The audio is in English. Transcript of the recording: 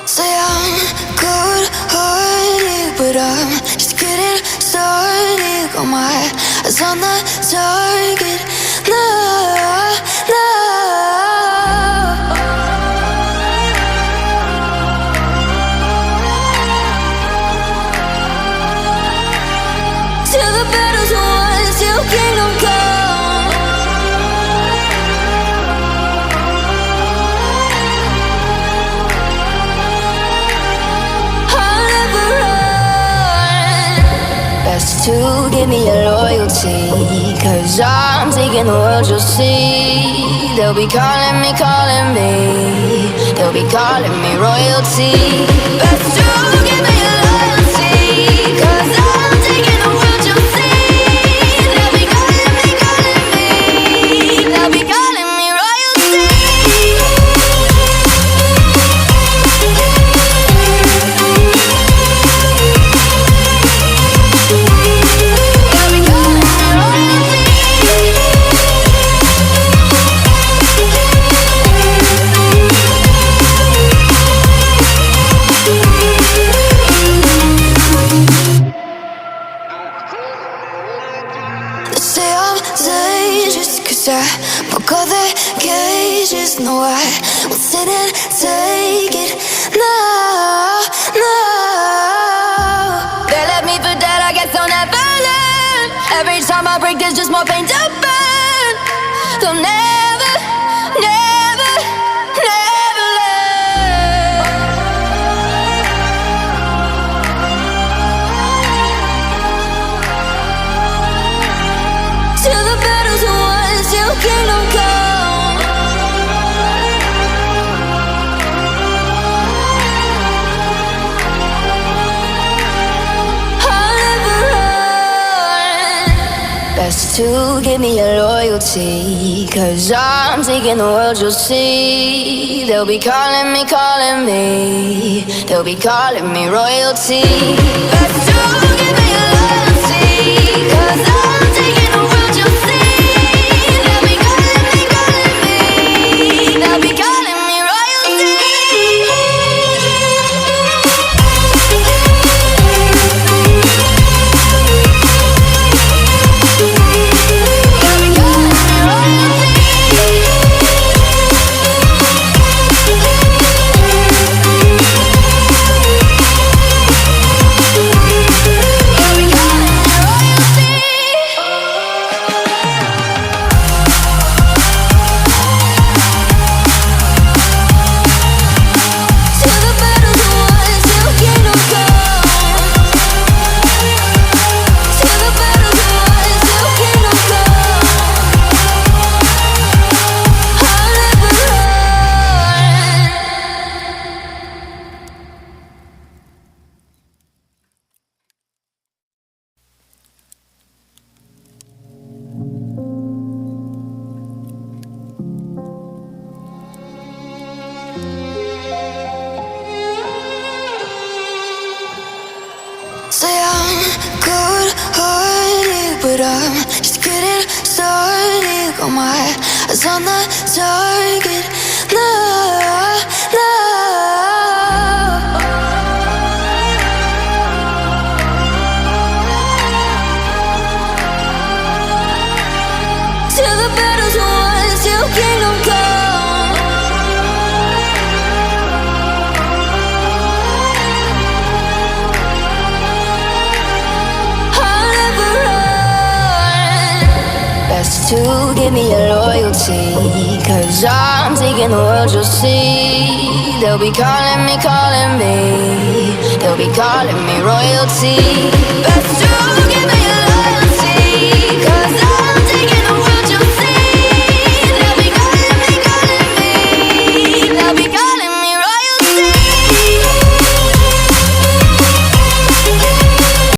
Say I'm good-hearted, but I'm just getting started. Got my eyes on the target. No, no. Till the battle's won, till kingdom come. I'll never run. Best to give me your loyalty, 'cause I'm taking the world, you'll see. They'll be calling me, they'll be calling me royalty. Best to give me your loyalty, 'cause I'm taking the world, you'll see. They'll be calling me, they'll be calling me royalty. They'll be calling me royalty. They say I'm dangerous, 'cause I broke all their cages. No, I won't sit and take it. No, no. They left me for dead, I guess I'll never learn. Every time I break, there's just more pain to burn. They'll never, never, never learn. Till the battle's won, till kingdom come. I'll never run. Best to give me your loyalty, 'cause I'm taking the world, you'll see. They'll be calling me, they'll be calling me royalty. Best to give me your loyalty, 'cause I'm taking the world, you'll see. They'll be calling me, they'll be calling me royalty. They'll be calling me royalty. They'll be calling me royalty. Till the battle's won, till kingdom come. Till the battle's won, till kingdom come. I'll never run. Say I'm good-hearted, but I'm just getting started. Got my eyes on the target. No, no. Till the battle's won, till kingdom come. I'll never run. Best to give me your loyalty, 'cause I'm taking the world, you'll see. They'll be calling me, they'll be calling me royalty. Best to give